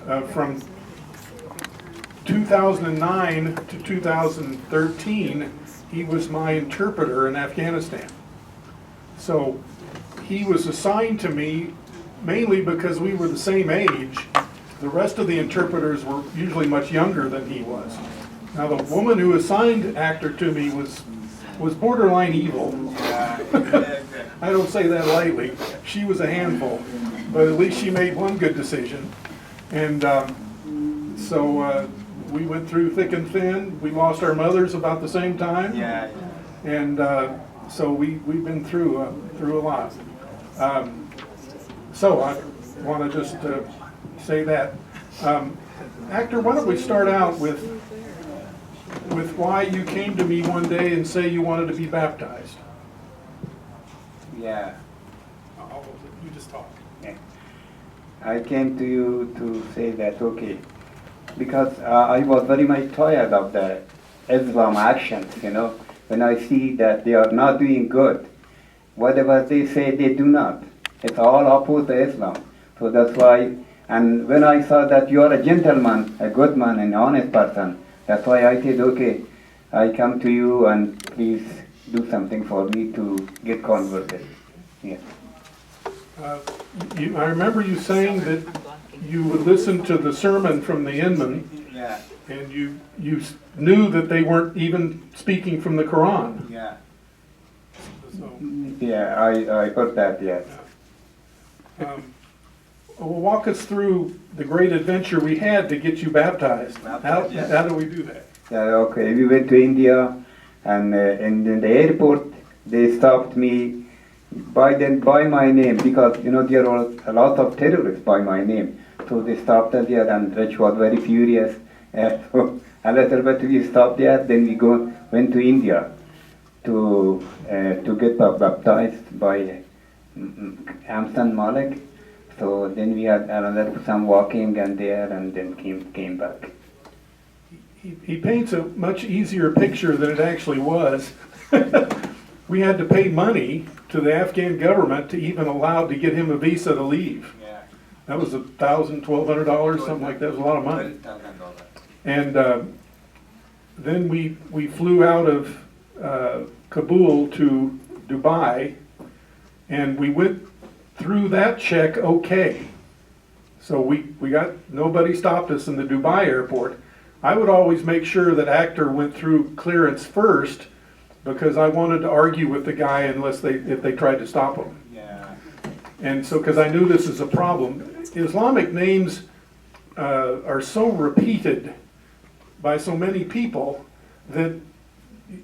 From 2009 to 2013, he was my interpreter in Afghanistan. So he was assigned to me mainly because we were the same age. The rest of the interpreters were usually much younger than he was. Now the woman who assigned Akhtar to me was borderline evil. I don't say that lightly. She was a handful, but at least she made one good decision. And so we went through thick and thin. We lost our mothers about the same time. And so we've been through a lot. So I want to just say that. Akhtar, why don't we start out with why you came to me one day and say you wanted to be baptized? Yeah. You just talk. Yeah. I came to you to say that, okay, because I was very much tired of the Islam actions, when I see that they are not doing good. Whatever they say, they do not. It's all opposed to Islam. So that's why, and when I saw that you are a gentleman, a good man, an honest person, that's why I said, okay, I come to you and please do something for me to get converted. Yeah. I remember you saying that you would listen to the sermon from the Inman, and you knew that they weren't even speaking from the Quran. Yeah. So, yeah, I heard that, yes. Well, walk us through the great adventure we had to get you baptized. How do we do that? Yeah, okay. We went to India, and in the airport they stopped me by my name because there were a lot of terrorists by my name. So they stopped us there, and Rich was very furious. So a little bit we stopped there. Then we went to India to get baptized by Amsan Malik. So then we had some walking and there, and then came back. He paints a much easier picture than it actually was. We had to pay money to the Afghan government to even allow to get him a visa to leave. Yeah. That was $1,000, $1,200, something like that. It was a lot of money. And then we flew out of Kabul to Dubai, and we went through that check okay. So nobody stopped us in the Dubai airport. I would always make sure that Akhtar went through clearance first because I wanted to argue with the guy if they tried to stop him. Yeah. And so, because I knew this is a problem. Islamic names are so repeated by so many people that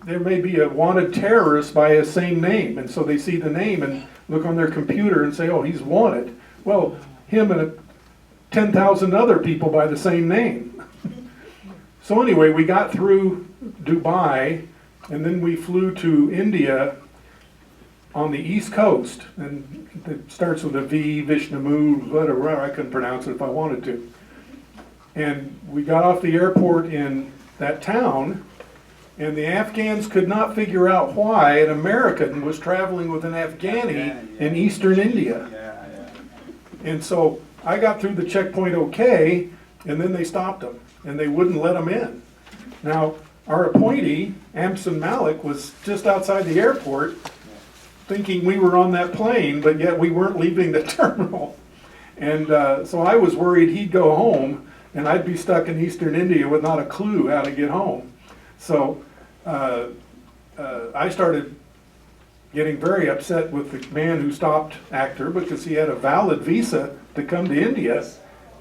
there may be a wanted terrorist by a same name, and so they see the name and look on their computer and say, oh, he's wanted. Well, him and 10,000 other people by the same name. So anyway, we got through Dubai, and then we flew to India on the East Coast, and it starts with a V, Vishnamu, whatever, I couldn't pronounce it if I wanted to. And we got off the airport in that town, and the Afghans could not figure out why an American was traveling with an Afghani in eastern India. And so I got through the checkpoint okay, and then they stopped them, and they wouldn't let them in. Now, our appointee, Amsan Malik, was just outside the airport thinking we were on that plane, but yet we weren't leaving the terminal. And so I was worried he'd go home, and I'd be stuck in eastern India with not a clue how to get home. So I started getting very upset with the man who stopped Akhtar because he had a valid visa to come to India,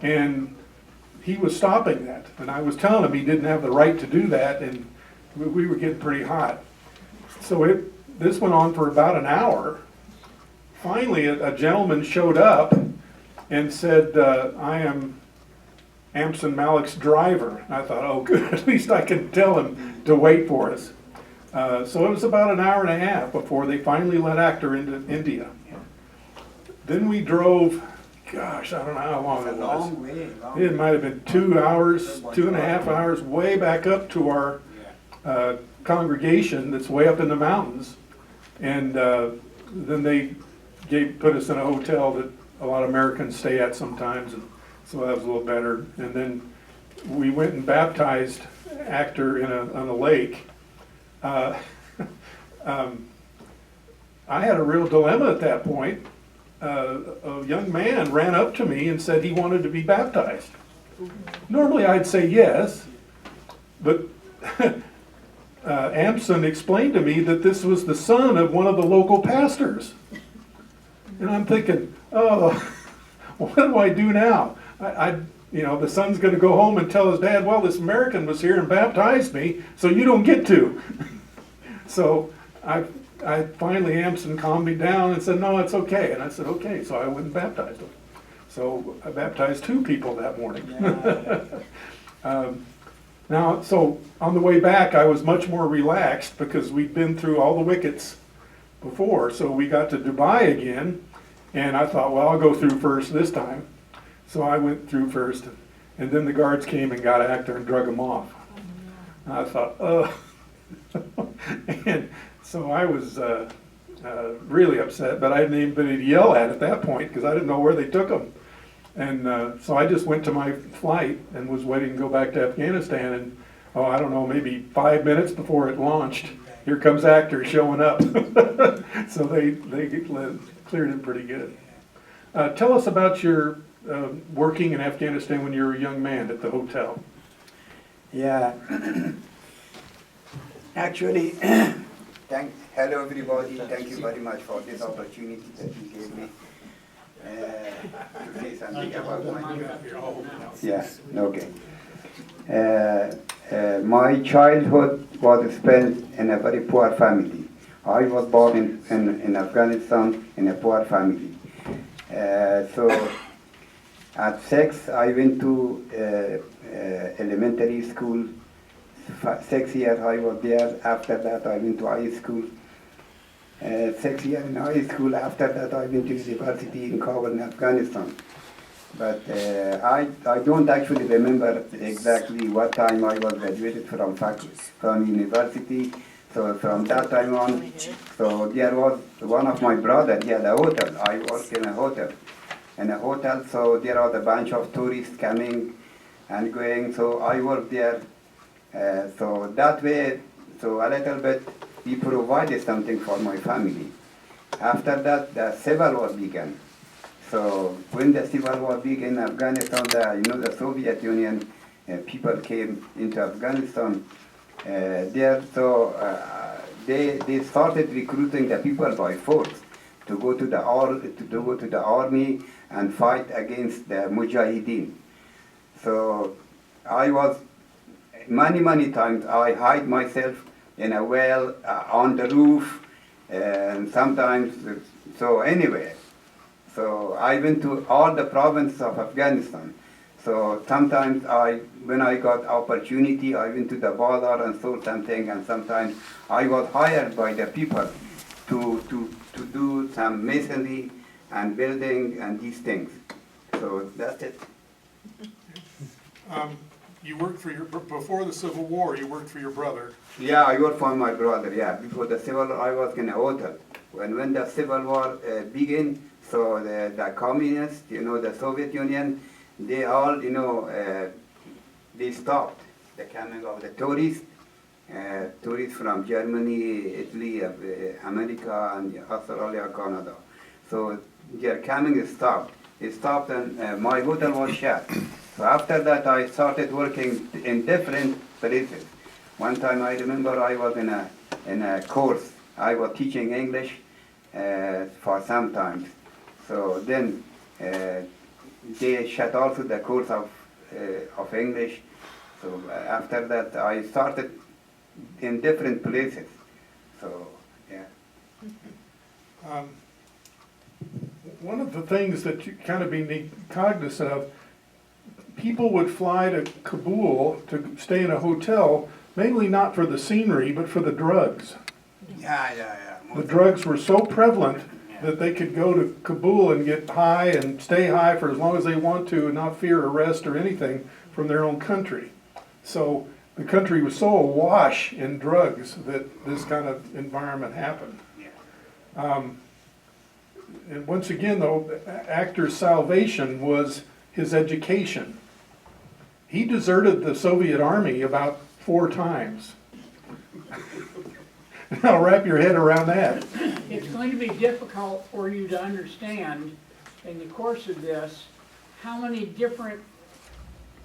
and he was stopping that. And I was telling him he didn't have the right to do that, and we were getting pretty hot. So this went on for about an hour. Finally, a gentleman showed up and said, I am Amsan Malik's driver. And I thought, oh good, at least I can tell him to wait for us. So it was about an hour and a half before they finally let Akhtar into India. Then we drove, gosh, I don't know how long it was. Long way. It might have been 2 hours, 2.5 hours, way back up to our congregation that's way up in the mountains. And then they put us in a hotel that a lot of Americans stay at sometimes. And so that was a little better. And then we went and baptized Akhtar on a lake. Uh, I had a real dilemma at that point. A young man ran up to me and said he wanted to be baptized. Normally I'd say yes, but Amson explained to me that this was the son of one of the local pastors. And I'm thinking, oh, what do I do now? The son's going to go home and tell his dad, well, this American was here and baptized me, so you don't get to. So I finally, Amson calmed me down and said, no, it's okay. And I said, okay, so I went and baptized him. So I baptized 2 people that morning. Now, so on the way back, I was much more relaxed because we'd been through all the wickets before. So we got to Dubai again, and I thought, well, I'll go through first this time. So I went through first, and then the guards came and got Akhtar and drug him off. And I thought, oh. And so I was really upset, but I didn't even anybody to yell at that point because I didn't know where they took him. And so I just went to my flight and was waiting to go back to Afghanistan. And I don't know, maybe 5 minutes before it launched, here comes Akhtar showing up. So they cleared it pretty good. Tell us about your working in Afghanistan when you were a young man at the hotel. Yeah. Actually, hello everybody. Thank you very much for this opportunity that you gave me to say something about my job. Yeah, okay. My childhood was spent in a very poor family. I was born in Afghanistan in a poor family. So at 6 I went to elementary school. 6 years I was there. After that I went to high school. 6 years in high school. After that I went to university in Kabul in Afghanistan. But I don't actually remember exactly what time I was graduated from university. So from that time on, so there was one of my brothers, he had a hotel. I worked in a hotel. So there was a bunch of tourists coming and going. So I worked there. So that way, so a little bit, we provided something for my family. After that, the civil war began. So when the civil war began in Afghanistan, the Soviet Union people came into Afghanistan. They started recruiting the people by force to go to the army and fight against the Mujahideen. So I was many times I hide myself in a well, on the roof, and sometimes so anyway. So I went to all the provinces of Afghanistan. So sometimes when I got opportunity, I went to the border and sold something, and sometimes I was hired by the people to do some masonry and building and these things. So that's it. You worked before the Civil War, you worked for your brother. Yeah, I worked for my brother, yeah. Before the Civil War, I was in a hotel. When the Civil War began, so the communists, the Soviet Union, they all, they stopped the coming of the tourists from Germany, Italy, America, and Australia, Canada. So their coming stopped. It stopped, and my hotel was shut. So after that, I started working in different places. One time I remember I was in a course. I was teaching English for some time. So then they shut also the course of English. So after that, I started in different places. So yeah. One of the things that you kind of be cognizant of, people would fly to Kabul to stay in a hotel, mainly not for the scenery, but for the drugs. Yeah. The drugs were so prevalent that they could go to Kabul and get high and stay high for as long as they want to and not fear arrest or anything from their own country. So the country was so awash in drugs that this kind of environment happened. And once again, though, Akhtar's salvation was his education. He deserted the Soviet Army about 4 times. Now wrap your head around that. It's going to be difficult for you to understand in the course of this how many different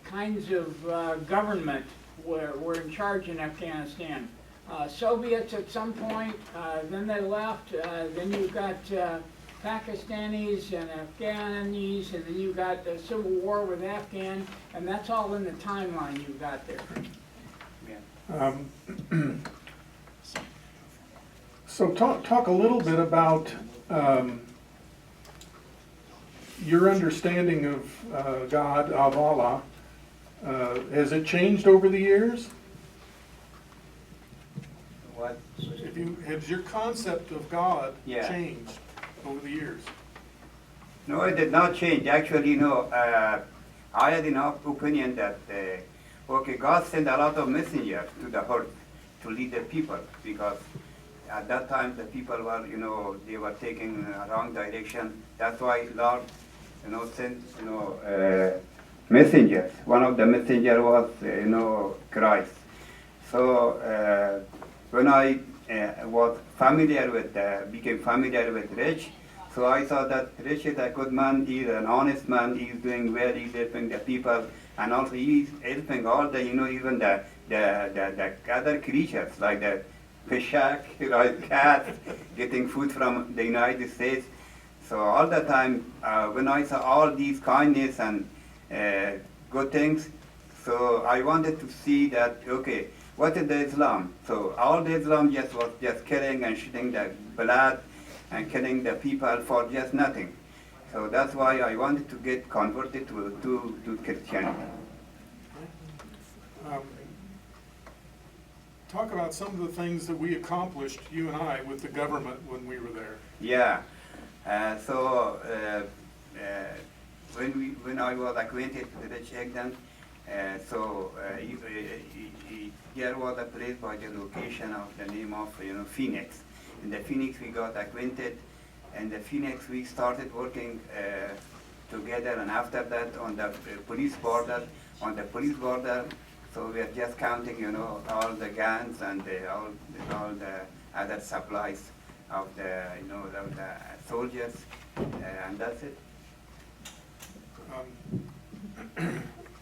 kinds of government were in charge in Afghanistan. Soviets at some point, then they left, then you've got Pakistanis and Afghanis, and then you've got the civil war with Afghan, and that's all in the timeline you've got there. So talk a little bit about your understanding of God, of Allah. Has it changed over the years? What? Has your concept of God Yeah. changed over the years? No, it did not change. Actually, I had enough opinion that, okay, God sent a lot of messengers to the earth to lead the people, because at that time the people were, they were taking a wrong direction. That's why Lord, sent, messengers. One of the messengers was, Christ. So when I was familiar with, became familiar with Rich, so I saw that Rich is a good man, he's an honest man, he's doing well, he's helping the people, and also he's helping all the, even the other creatures, like the peshak, cats, getting food from the United States. So all the time, when I saw all these kindness and good things, so I wanted to see that, okay, what is the Islam? So all the Islam was just killing and shooting the blood and killing the people for just nothing. So that's why I wanted to get converted to Christianity. Talk about some of the things that we accomplished, you and I, with the government when we were there. Yeah. When I was acquainted with Rich Egden, here was a place by the location of the name of Phoenix. In the Phoenix we got acquainted, and the Phoenix we started working together, and after that on the police border, so we are just counting all the guns and all the other supplies of the soldiers, and that's it.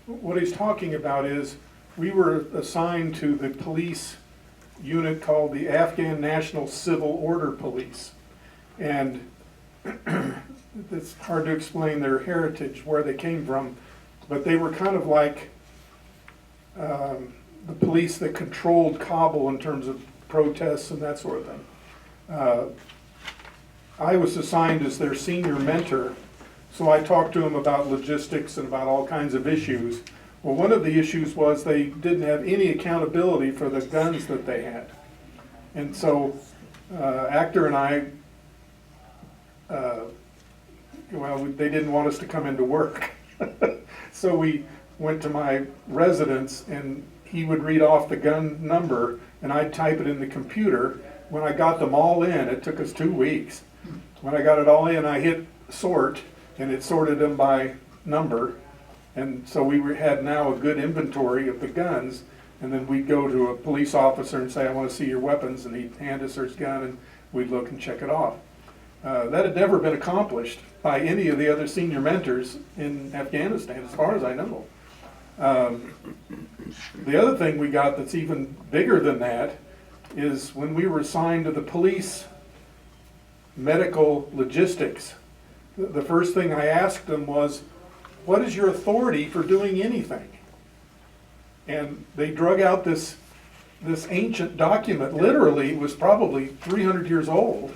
What he's talking about is we were assigned to the police unit called the Afghan National Civil Order Police. And it's hard to explain their heritage, where they came from, but they were kind of like the police that controlled Kabul in terms of protests and that sort of thing. I was assigned as their senior mentor, so I talked to them about logistics and about all kinds of issues. Well, one of the issues was they didn't have any accountability for the guns that they had. And so Akhtar and I, they didn't want us to come into work. So we went to my residence, and he would read off the gun number, and I'd type it in the computer. When I got them all in, it took us 2 weeks. When I got it all in, I hit sort, and it sorted them by number. And so we had now a good inventory of the guns, and then we'd go to a police officer and say, I want to see your weapons, and he'd hand us his gun, and we'd look and check it off. That had never been accomplished by any of the other senior mentors in Afghanistan, as far as I know. The other thing we got that's even bigger than that is when we were assigned to the police medical logistics, the first thing I asked them was, what is your authority for doing anything? And they drug out this ancient document, literally was probably 300 years old.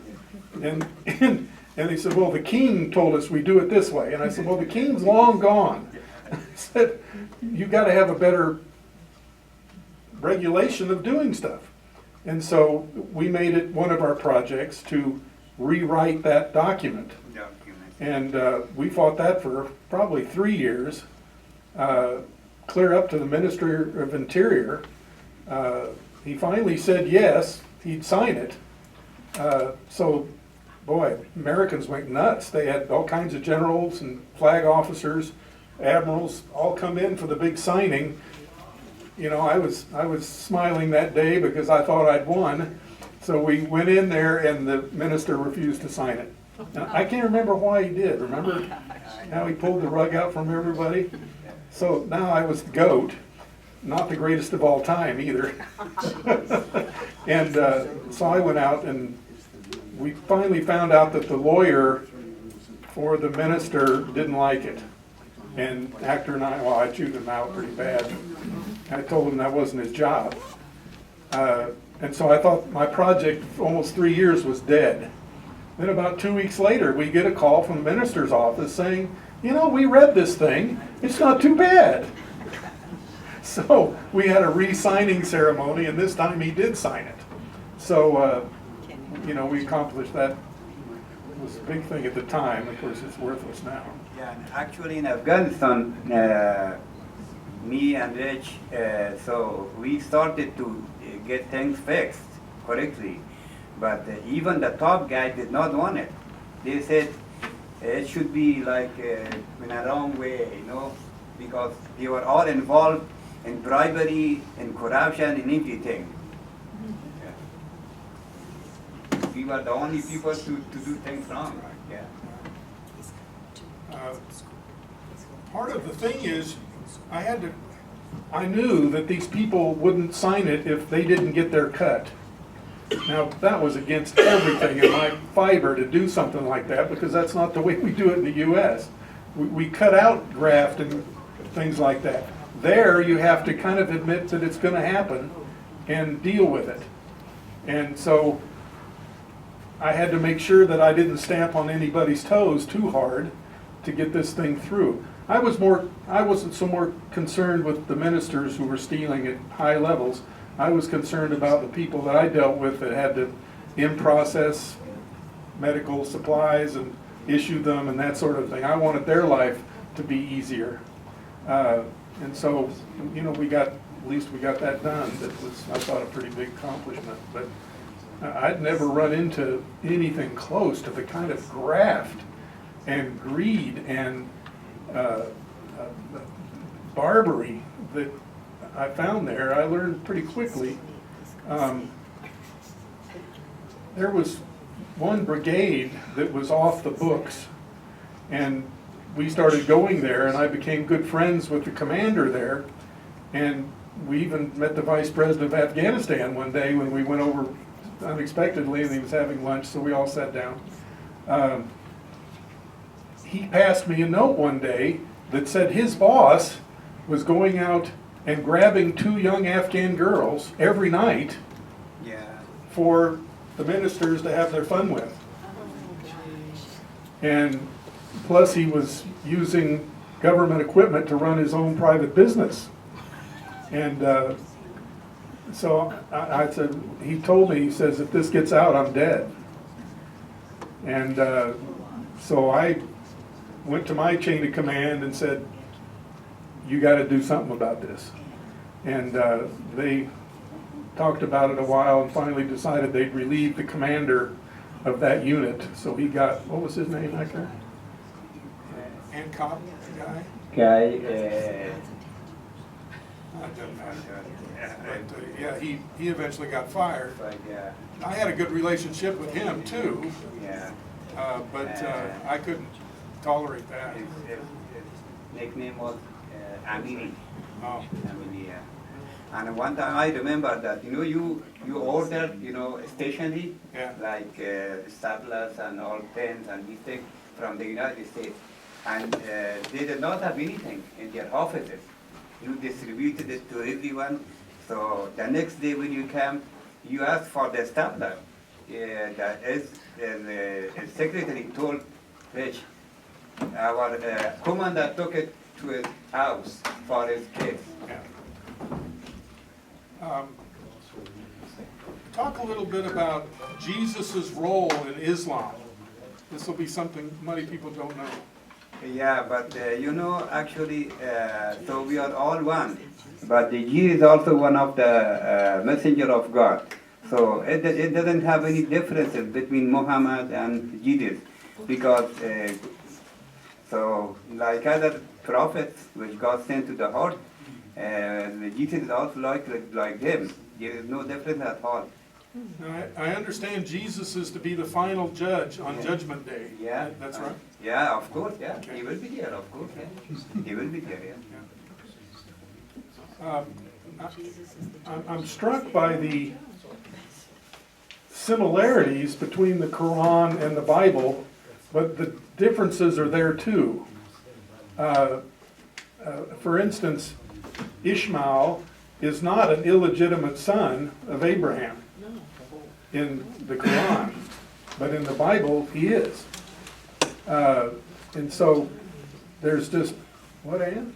And they said, well, the king told us we do it this way. And I said, well, the king's long gone. I said, you've got to have a better regulation of doing stuff. And so we made it one of our projects to rewrite that document. And we fought that for probably 3 years, clear up to the Minister of Interior. He finally said yes, he'd sign it. So, boy, Americans went nuts. They had all kinds of generals and flag officers admirals all come in for the big signing. You know, I was smiling that day because I thought I'd won. So we went in there and the minister refused to sign it. And I can't remember why he did. Remember how he pulled the rug out from everybody? So now I was the GOAT, not the greatest of all time either. And so I went out and we finally found out that the lawyer for the minister didn't like it. And Akhtar and I chewed him out pretty bad. I told him that wasn't his job. And so I thought my project for almost 3 years was dead. Then about 2 weeks later, we get a call from the minister's office saying, you know, we read this thing, it's not too bad. So we had a re-signing ceremony, and this time he did sign it. So, you know, we accomplished that. It was a big thing at the time. Of course, it's worthless now. Yeah, and actually in Afghanistan, me and Rich, so we started to get things fixed correctly. But even the top guy did not want it. They said it should be like in a wrong way, you know, because they were all involved in bribery and corruption and everything. Yeah. We were the only people to do things wrong. Yeah. Part of the thing is, I knew that these people wouldn't sign it if they didn't get their cut. Now, that was against everything in my fiber to do something like that, because that's not the way we do it in the U.S. We cut out graft and things like that. There, you have to kind of admit that it's going to happen and deal with it. And so I had to make sure that I didn't stamp on anybody's toes too hard to get this thing through. I wasn't so more concerned with the ministers who were stealing at high levels. I was concerned about the people that I dealt with that had to in-process medical supplies and issue them and that sort of thing. I wanted their life to be easier. And so, you know, at least we got that done. That was, I thought, a pretty big accomplishment. But I'd never run into anything close to the kind of graft and greed and barbary that I found there. I learned pretty quickly. There was one brigade that was off the books, and we started going there, and I became good friends with the commander there, and we even met the vice president of Afghanistan one day when we went over unexpectedly, and he was having lunch, so we all sat down. He passed me a note one day that said his boss was going out and grabbing 2 young Afghan girls every night for the ministers to have their fun with. And plus he was using government equipment to run his own private business. And so I said, he told me, he says, if this gets out, I'm dead. And so I went to my chain of command and said, you got to do something about this. And they talked about it a while and finally decided they'd relieve the commander of that unit. So he got, what was his name, Akhtar? Hancock guy? It doesn't matter. But yeah, he eventually got fired. I had a good relationship with him too. But I couldn't tolerate that. His nickname was Amini. Oh. Amini, yeah. And one time I remember that, you know, you ordered, you know, stationery, like staplers and all pens and these things from the United States. And they did not have anything in their offices. You distributed it to everyone. So the next day when you come, you ask for the stapler. The secretary told Rich, our commander took it to his house for his kids. Talk a little bit about Jesus' role in Islam. This will be something many people don't know. Yeah, but you know, actually, so we are all one. But Jesus is also one of the messenger of God. So it doesn't have any differences between Muhammad and Jesus, because so like other prophets which God sent to the heart. Jesus is also like him. There is no difference at all. Now, I understand Jesus is to be the final judge on Judgment Day. Yeah. That's right? Yeah, of course, yeah. Okay. He will be there, of course, yeah. He will be there, yeah. I'm struck by the similarities between the Quran and the Bible, but the differences are there too. For instance, Ishmael is not an illegitimate son of Abraham in the Quran, but in the Bible he is. And so there's just, what, Ann?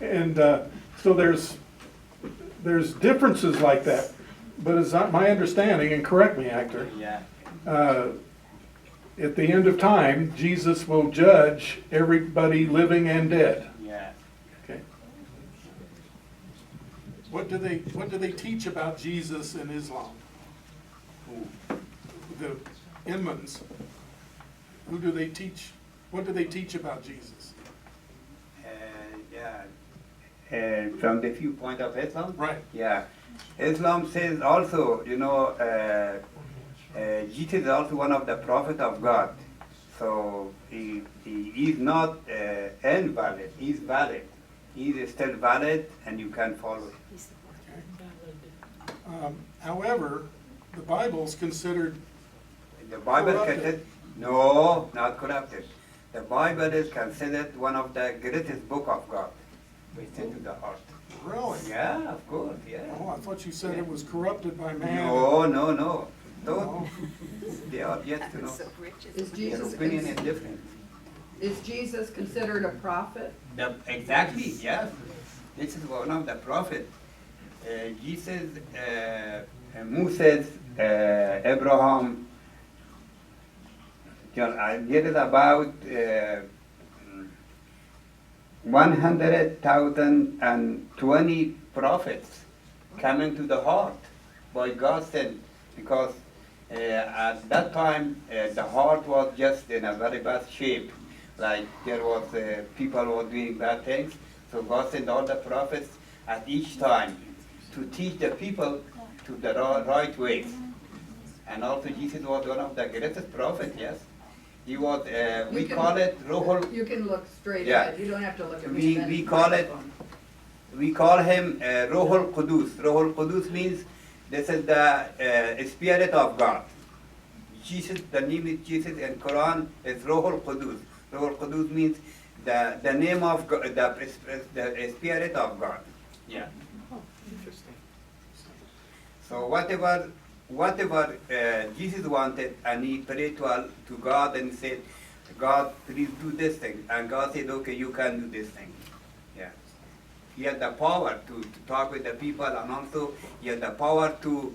And so there's differences like that. But it's not my understanding, and correct me, Akhtar, Yeah. at the end of time, Jesus will judge everybody living and dead. Yeah. Okay. What do they teach about Jesus in Islam? The imams. Who do they teach? What do they teach about Jesus? Yeah. From the viewpoint of Islam? Right. Yeah. Islam says also, Jesus is also one of the prophets of God. So he is not invalid, he is valid. He is still valid and you can follow. However, the Bible's considered The Bible corrupted. considered, no, not corrupted. The Bible is considered one of the greatest book of God. We send to the heart. Really? Yeah, of course, yeah. Oh, I thought you said it was corrupted by man. No. Don't, Oh. they are yet to know. Is Their Jesus, opinion is different. is Jesus considered a prophet? Exactly, yes. This is one of the prophets. Jesus, Moses, Abraham. There is about 100,020 prophets coming to the heart by God sent, because at that time the heart was just in a very bad shape. Like there was people were doing bad things, so God sent all the prophets at each time to teach the people to the right ways. And also Jesus was one of the greatest prophets. Yes, he was. We You can- call it Ruhul. You can look straight Yeah. ahead, you don't have to look at me. We call it. We call him Ruhul Qudus. Ruhul Qudus means this is the Spirit of God. Jesus, the name is Jesus in Quran is Ruhul Qudus. Ruhul Qudus means the name of God, the Spirit of God. Yeah. So whatever Jesus wanted, and he prayed to God and said, God, please do this thing. And God said, okay, you can do this thing. Yeah. He had the power to talk with the people, and also he had the power to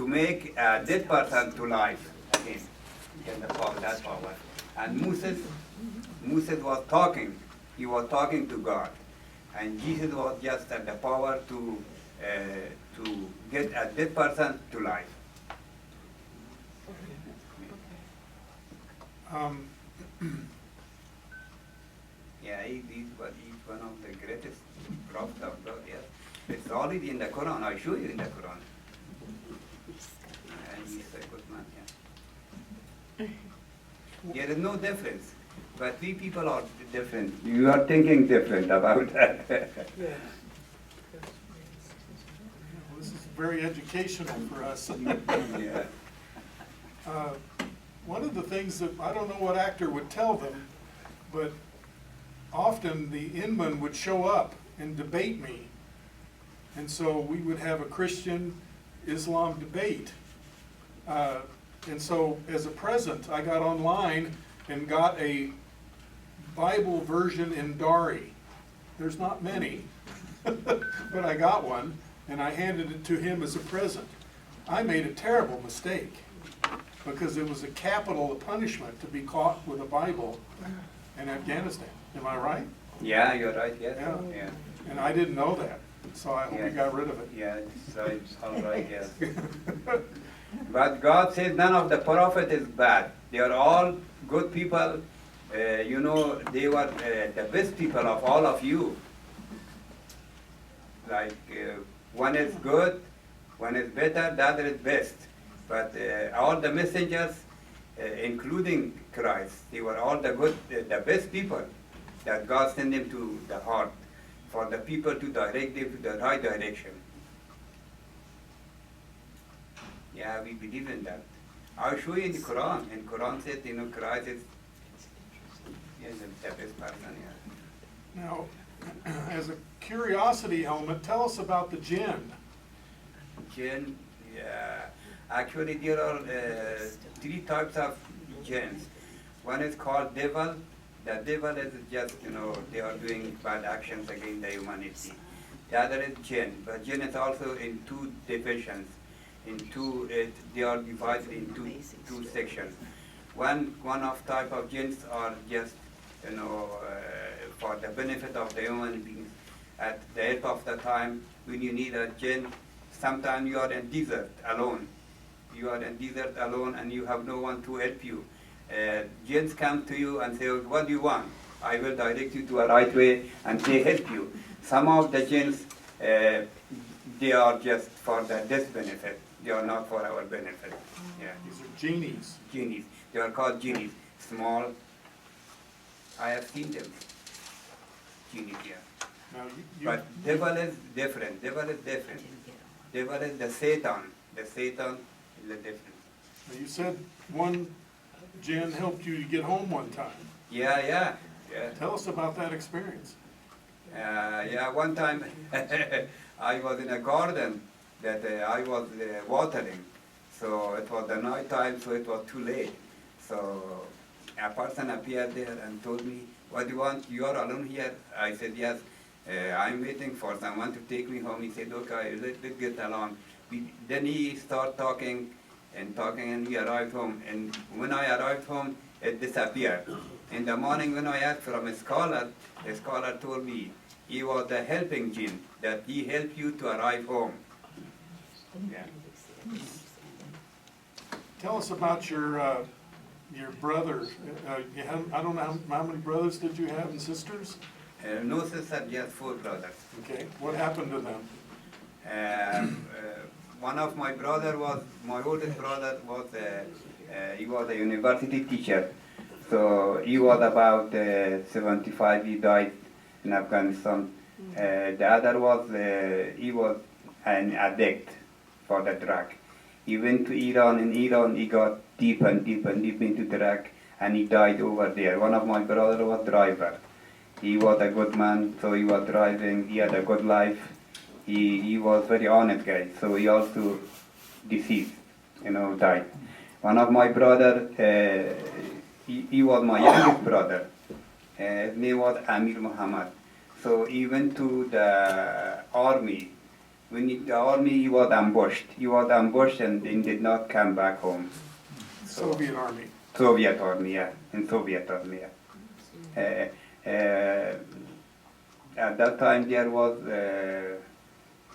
make a dead person to life again. He had the power, that power. And Moses was talking. He was talking to God. And Jesus was just had the power to get a dead person to life. Yeah, he's one of the greatest prophets of God, yes. It's already in the Quran. I show you in the Quran. And he's a good man, yeah. There is no difference. But we people are different. You are thinking different about that. This is very educational for us. Yeah. One of the things that, I don't know what actor would tell them, but often the Inman would show up and debate me. And so we would have a Christian Islam debate. And so as a present, I got online and got a Bible version in Dari. There's not many, but I got one, and I handed it to him as a present. I made a terrible mistake, because it was a capital punishment to be caught with a Bible in Afghanistan. Am I right? Yeah, you're right, yes. Yeah. Yeah. And I didn't know that, so I hope Yeah. we got rid of it. Yeah, it's all right, yes. But God says none of the prophet is bad. They are all good people you know, they were the best people of all of you. Like, one is good, one is better, the other is best. But all the messengers, including Christ, they were all the good, the best people that God sent them to the heart for the people to direct them to the right direction. Yeah, we believe in that. I'll show you in the Quran. In Quran says, you know, Christ is the best person. Yeah. Now, as a curiosity element, tell us about the jinn. Jinn, yeah. Actually, there are three types of jinns. One is called devil. The devil is just, you know, they are doing bad actions against the humanity. The other is jinn, but jinn is also in two divisions. They are divided into two sections. One of type of jinns are just, you know, for the benefit of the human beings. At the end of the time, when you need a jinn, sometimes you are in desert alone. You are in desert alone and you have no one to help you. Jinns come to you and say, what do you want? I will direct you to a right way and they help you. Some of the jinns, they are just for the death benefit. They are not for our benefit. Yeah. These are genies. Genies. They are called genies. Small. I have seen them. Genies, yeah. Now, But devil is different. Devil is different. Devil is the Satan. The Satan is the different. now you said one jinn helped you to get home one time. Yeah. Tell us about that experience. Yeah, one time I was in a garden that I was watering. So it was the night time, so it was too late. So a person appeared there and told me, what do you want? You are alone here? I said, yes. I'm waiting for someone to take me home. He said, okay, let's get along. Then he started talking, and we arrived home. And when I arrived home, it disappeared. In the morning when I asked from a scholar, the scholar told me he was the helping jinn, that he helped you to arrive home. Yeah. Tell us about your brother. I don't know how many brothers did you have and sisters? No sister, just 4 brothers. Okay, what happened to them? One of my oldest brother he was a university teacher. So he was about 75, he died in Afghanistan. The other he was an addict for the drug. He went to Iran. In Iran, he got deep into drug, and he died over there. One of my brother was driver. He was a good man, so he was driving. He had a good life. He was very honest guy, so he also deceased, died. One of my brother, he was my youngest brother. His name was Amir Muhammad. So he went to the army. When the army, he was ambushed. He was ambushed and did not come back home. Soviet Army. Soviet Army, yeah. In Soviet Army, yeah. At that time there was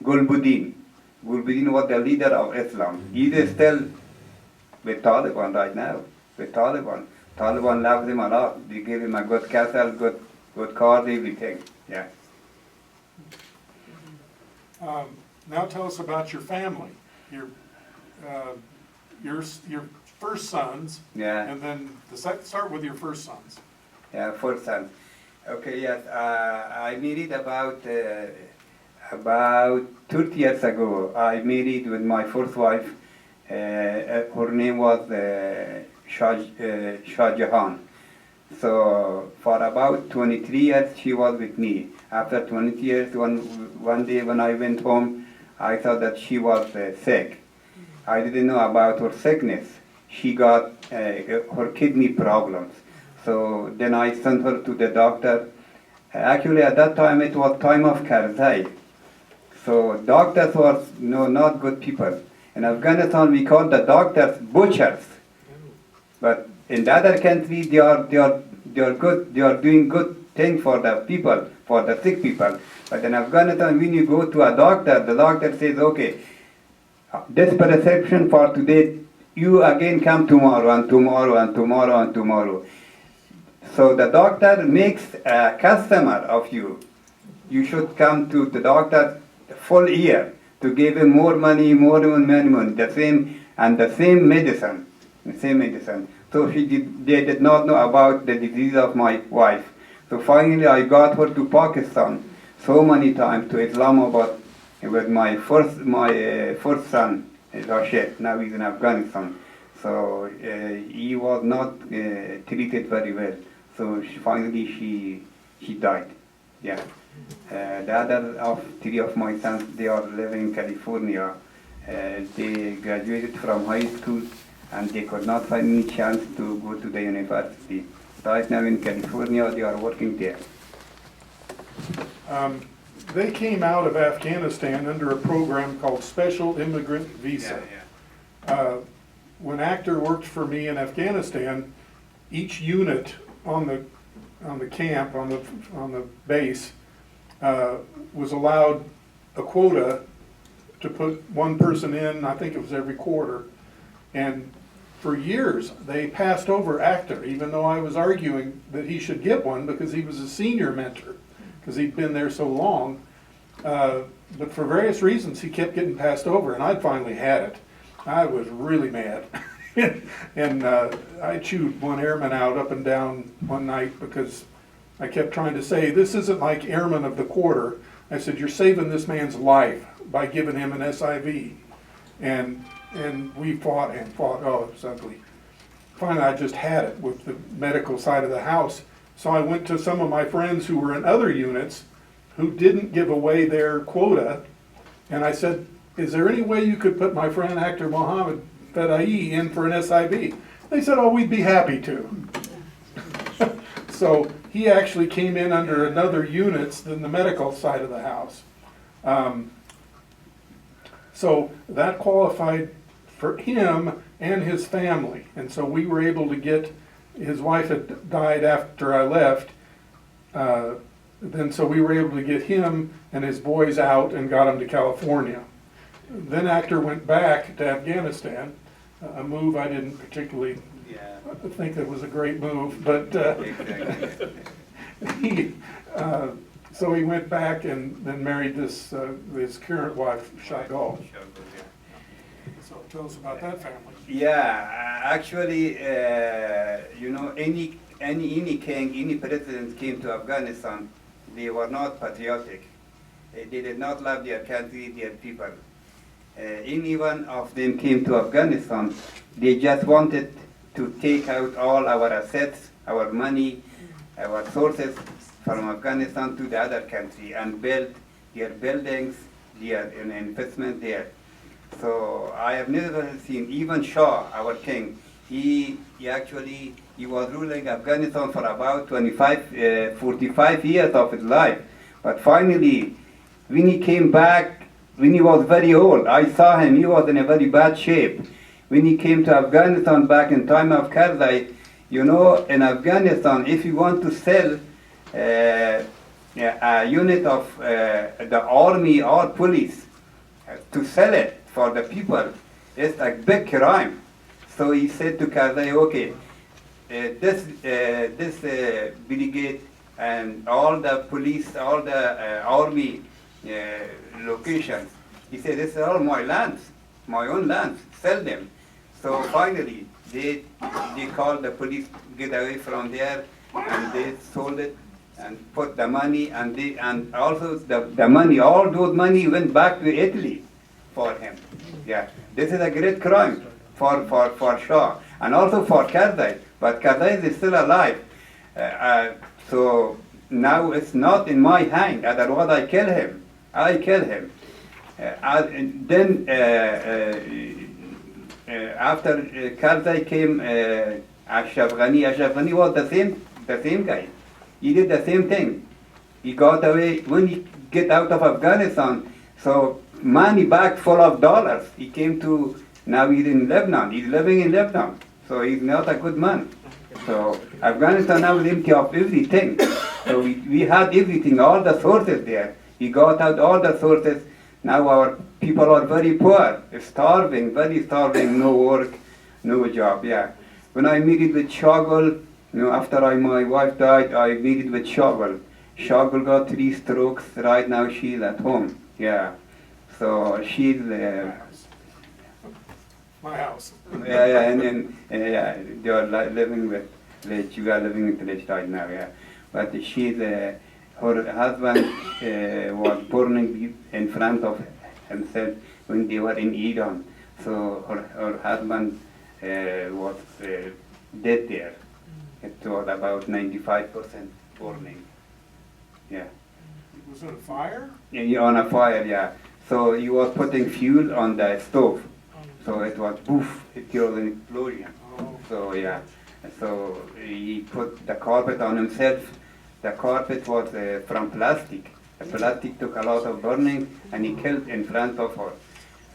Gulbuddin. Gulbuddin was the leader of Islam. He is still with Taliban right now. With Taliban. Taliban loves him a lot. They give him a good castle, good car, everything. Yeah. Now tell us about your family. Your first sons. Yeah. And then start with your first sons. Yeah, first son. Okay, yes. I married about 30 years ago. I married with my first wife. Her name was Shah Jahan. So for about 23 years she was with me. After 20 years, one day when I went home, I thought that she was sick. I didn't know about her sickness. She got her kidney problems. So then I sent her to the doctor. Actually, at that time, it was time of Karzai. So doctors were not good people. In Afghanistan, we call the doctors butchers. But in the other country, they are good. They are doing good things for the people, for the sick people. But in Afghanistan, when you go to a doctor, the doctor says, okay, this prescription for today, you again come tomorrow and tomorrow and tomorrow and tomorrow. So the doctor makes a customer of you. You should come to the doctor full year to give him more money, the same medicine, the same medicine. So they did not know about the disease of my wife. So finally I got her to Pakistan so many times, to Islamabad with my first son, Rashid. Now he's in Afghanistan. So he was not treated very well. So finally she died. Yeah. The other of three of my sons, they are living in California. They graduated from high school and they could not find any chance to go to the university. Right now in California, they are working there. They came out of Afghanistan under a program called Special Immigrant Visa. When Akhtar worked for me in Afghanistan, each unit on the camp, on the base, was allowed a quota to put one person in. I think it was every quarter, and for years they passed over Akhtar, even though I was arguing that he should get one because he was a senior mentor, because he'd been there so long. But for various reasons he kept getting passed over, and I'd finally had it. I was really mad. And I chewed one airman out up and down one night because I kept trying to say, this isn't like airman of the quarter. I said, you're saving this man's life by giving him an SIV. And we fought and fought. Oh, it was ugly. Finally, I just had it with the medical side of the house. So I went to some of my friends who were in other units who didn't give away their quota. And I said, is there any way you could put my friend Akhtar Mohammed Fedaye in for an SIV? They said, oh, we'd be happy to. So he actually came in under another units than the medical side of the house. So that qualified for him and his family. And so we were able to get, his wife had died after I left, so we were able to get him and his boys out and got them to California. Then Akhtar went back to Afghanistan, a move I didn't particularly think that was a great move, but so he went back and then married this his current wife, Shagol. So tell us about that family. Yeah, actually, any king, any president came to Afghanistan, they were not patriotic. They did not love their country, their people. Any one of them came to Afghanistan, they just wanted to take out all our assets, our money, our sources from Afghanistan to the other country and build their buildings, their investment there. So I have never seen, even Shah, our king, he was ruling Afghanistan for about 45 years of his life. But finally, when he came back, when he was very old, I saw him, he was in a very bad shape. When he came to Afghanistan back in time of Karzai, in Afghanistan, if you want to sell a unit of the army or police, to sell it for the people, it's a big crime. So he said to Karzai, okay, this brigade and all the police, all the army locations, he said, this is all my lands, my own lands, sell them. So finally, they called the police, get away from there, and they sold it and put the money, and also the money, all those money went back to Italy for him. Yeah, this is a great crime for Shah, and also for Karzai, but Karzai is still alive. So now it's not in my hand, otherwise I kill him. Then after Karzai came Ashraf Ghani was the same guy. He did the same thing. He got away when he get out of Afghanistan. So money bag full of dollars. He came to, now he's in Lebanon. He's living in Lebanon. So he's not a good man. So Afghanistan now is empty of everything. So we had everything, all the sources there. He got out all the sources. Now our people are very poor, starving, very starving, no work, no job, yeah. When I met with Shagol, You know, after my wife died, I needed with shovel. Shovel got 3 strokes. Right now she's at home. Yeah. So she's My house. yeah, and then yeah, they are living with village. We are living with village right now. Yeah, but she's her husband was burning in front of himself when they were in Iran. So her husband was dead there. It was about 95% burning. Yeah. Was it a fire? Yeah, on a fire, yeah. So he was putting fuel on the stove. So it was poof, it was an explosion. Oh. So yeah, so he put the carpet on himself. The carpet was from plastic. The plastic took a lot of burning and he killed in front of her.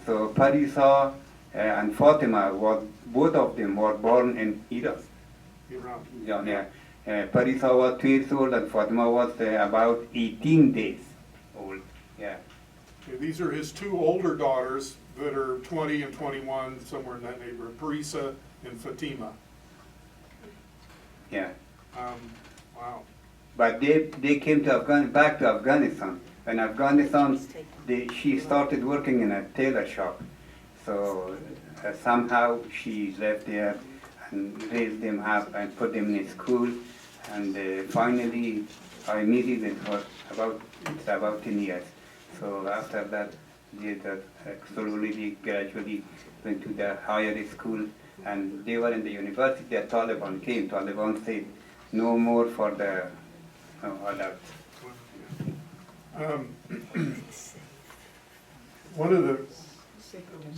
So Parisa and Fatima, both of them were born in Iraq. Iran. Yeah, yeah. Parisa was 2 years old and Fatima was about 18 days old. Yeah. Okay, these are his 2 older daughters that are 20 and 21, somewhere in that neighborhood, Parisa and Fatima. Yeah. Wow. But they came to back to Afghanistan. In Afghanistan, she started working in a tailor shop. So somehow she left there and raised them up and put them in school. And finally, I needed with her about 10 years. So after that, they slowly, gradually went to the higher school, and they were in the university. The Taliban came. Taliban said, no more for the adults. One of the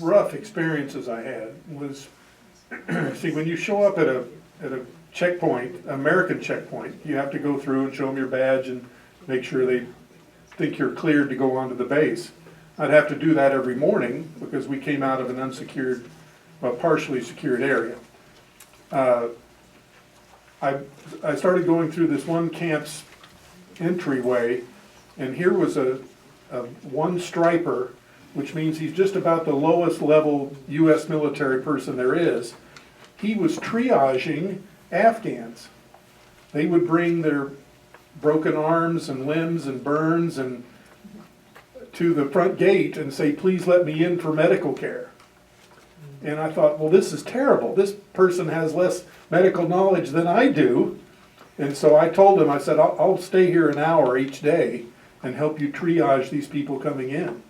rough experiences I had was, see, when you show up at a checkpoint, American checkpoint, you have to go through and show them your badge and make sure they think you're cleared to go onto the base. I'd have to do that every morning because we came out of an unsecured, well, partially secured area. I started going through this one camp's entryway, and here was a one striper, which means he's just about the lowest level U.S. military person there is. He was triaging Afghans. They would bring their broken arms and limbs and burns and to the front gate and say, please let me in for medical care. And I thought, well, this is terrible. This person has less medical knowledge than I do. And so I told him, I said, I'll stay here an hour each day and help you triage these people coming in.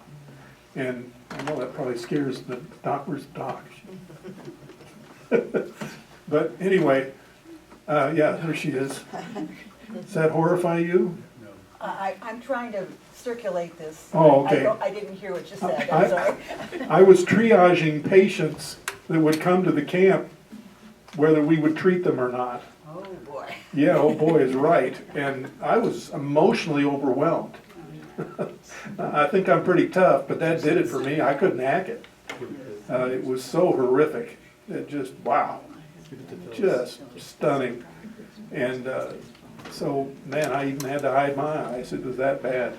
And I know that probably scares the doctor's dogs. But anyway, yeah, there she is. Does that horrify you? I'm trying to circulate this. Oh, okay. I didn't hear what you said, I'm sorry. I was triaging patients that would come to the camp, whether we would treat them or not. Oh, boy. Yeah, oh boy is right. And I was emotionally overwhelmed. I think I'm pretty tough, but that did it for me. I couldn't hack it. It was so horrific. It just, wow. Just stunning. And so, man, I even had to hide my eyes. It was that bad.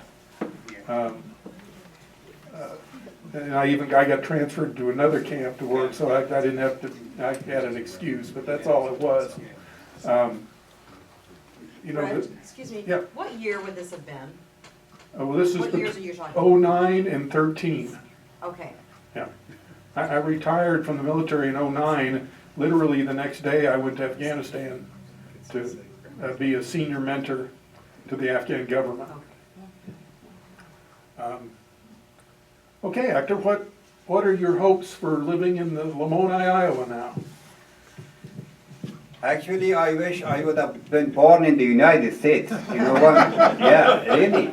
And I got transferred to another camp to work, so I didn't have to, I had an excuse, but that's all it was. You know, Brent, excuse me, yeah. what year would this have been? well, this is What years are the you talking? 09 and 13. Okay, Yeah. I retired from the military in 09. Literally the next day I went to Afghanistan to be a senior mentor to the Afghan government. Okay, Akhtar, what are your hopes for living in the Lamoni, Iowa now? Actually, I wish I would have been born in the United States. You know what? Yeah, really,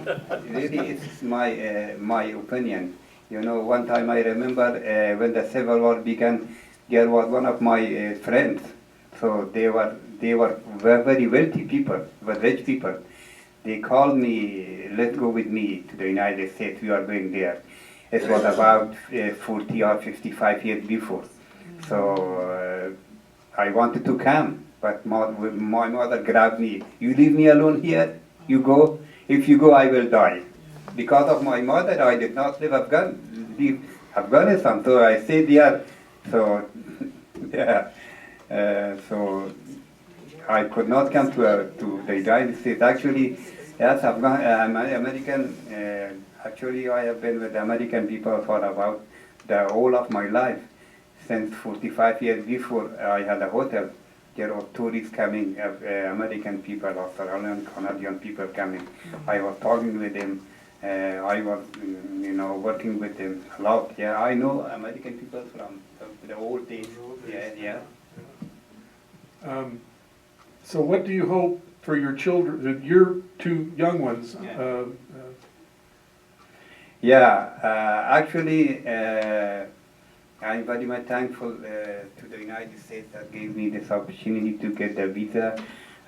it's my opinion. You know, one time I remember when the Civil War began, there was one of my friends. So they were very wealthy people, rich people. They called me, let's go with me to the United States. We are going there. It was about 40 or 55 years before. So I wanted to come, but my mother grabbed me. You leave me alone here, you go. If you go, I will die. Because of my mother, I did not leave Afghanistan, so I stayed there. So, yeah, so I could not come to the United States. Actually, as I'm American, actually I have been with American people for about the whole of my life. Since 45 years before I had a hotel, there were tourists coming, American people, Australian, Canadian people coming. I was talking with them. I was, working with them a lot. Yeah, I know American people from the old days. Yeah. So what do you hope for your children, your two young ones? Actually, I'm very much thankful to the United States that gave me this opportunity to get the visa,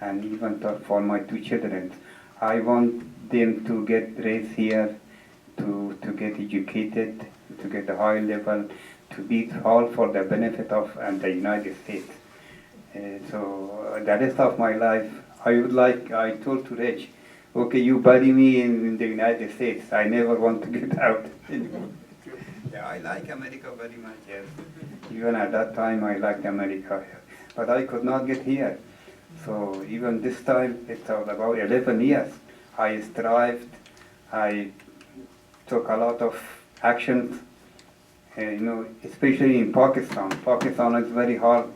and even for my two children. I want them to get raised here, to get educated, to get a high level, to be all for the benefit of the United States. So the rest of my life, I told to Rich, okay, you bury me in the United States. I never want to get out. Yeah, I like America very much, yes. Even at that time, I liked America, but I could not get here. So even this time, it's about 11 years. I strived, I took a lot of actions, especially in Pakistan. Pakistan is very hard,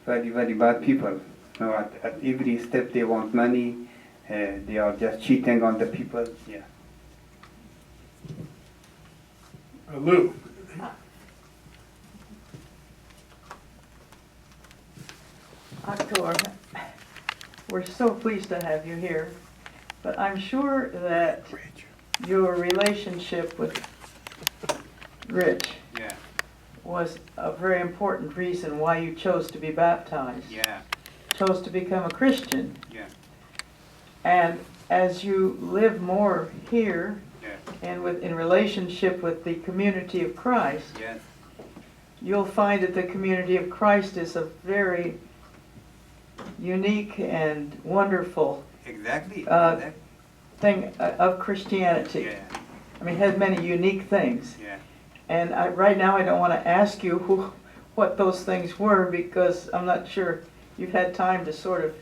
very, very bad people. At every step they want money, they are just cheating on the people, yeah. Lou? Akhtar, we're so pleased to have you here, but I'm sure that your relationship with Rich was a very important reason why you chose to be baptized, chose to become a Christian. And as you live more here and in relationship with the community of Christ, you'll find that the community of Christ is a very unique and wonderful thing of Christianity. I mean, it has many unique things. And right now I don't want to ask you what those things were, because I'm not sure you've had time to sort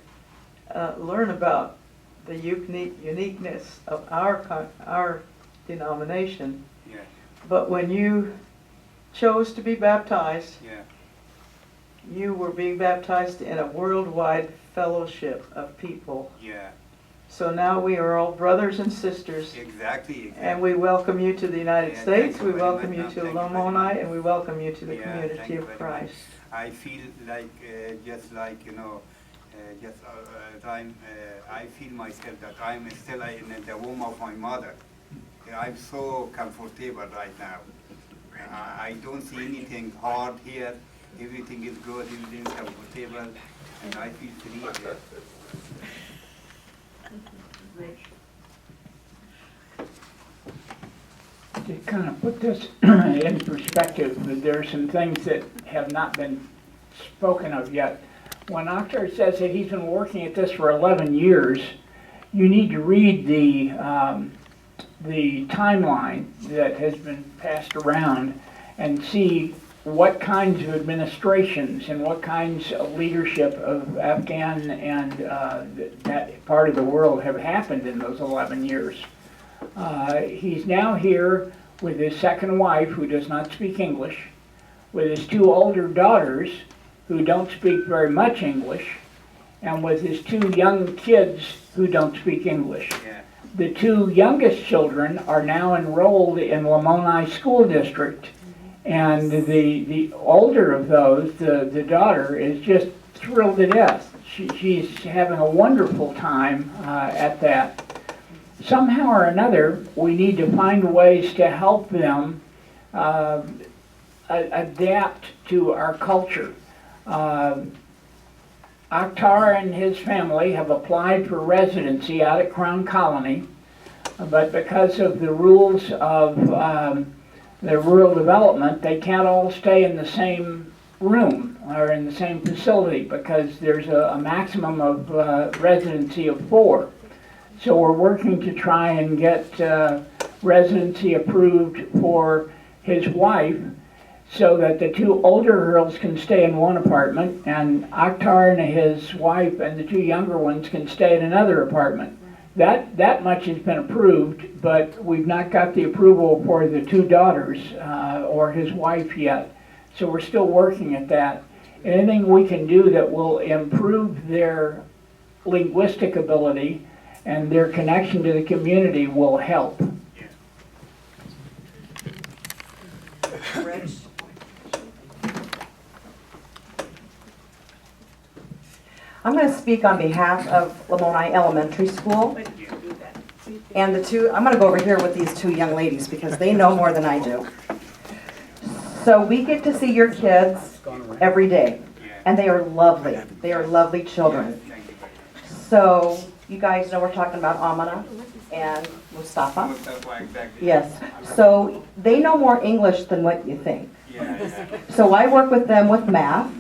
of learn about the uniqueness of our denomination. But when you chose to be baptized, you were being baptized in a worldwide fellowship of people. So now we are all brothers and sisters. Exactly. And we welcome you to the United States, we very welcome much, you ma'am. to Thank you very Lamoni, much. and we welcome you to the Thank community you of very Christ. much. I feel like, I feel myself that I'm still in the womb of my mother. I'm so comfortable right now. I don't see anything hard here. Everything is good, everything is comfortable, and I feel free here. To kind of put this in perspective, there are some things that have not been spoken of yet. When Akhtar says that he's been working at this for 11 years, you need to read the timeline that has been passed around and see what kinds of administrations and what kinds of leadership of Afghan and that part of the world have happened in those 11 years. He's now here with his second wife, who does not speak English, with his two older daughters, who don't speak very much English, and with his two young kids who don't speak English. The two youngest children are now enrolled in Lamoni School District, and the older of those, the daughter, is just thrilled to death. She's having a wonderful time at that. Somehow or another, we need to find ways to help them adapt to our culture. Akhtar and his family have applied for residency out at Crown Colony, but because of the rules of the rural development, they can't all stay in the same room or in the same facility, because there's a maximum of residency of 4. So we're working to try and get residency approved for his wife, so that the two older girls can stay in one apartment, and Akhtar and his wife and the two younger ones can stay in another apartment. That much has been approved, but we've not got the approval for the two daughters or his wife yet. So we're still working at that. Anything we can do that will improve their linguistic ability and their connection to the community will help. Rich? I'm going to speak on behalf of Lamoni Elementary School. And I'm going to go over here with these two young ladies because they know more than I do. So we get to see your kids every day, and they are lovely. They are lovely children. So you guys know we're talking about Amana and Mustafa. Yes. So they know more English than what you think. So I work with them with math,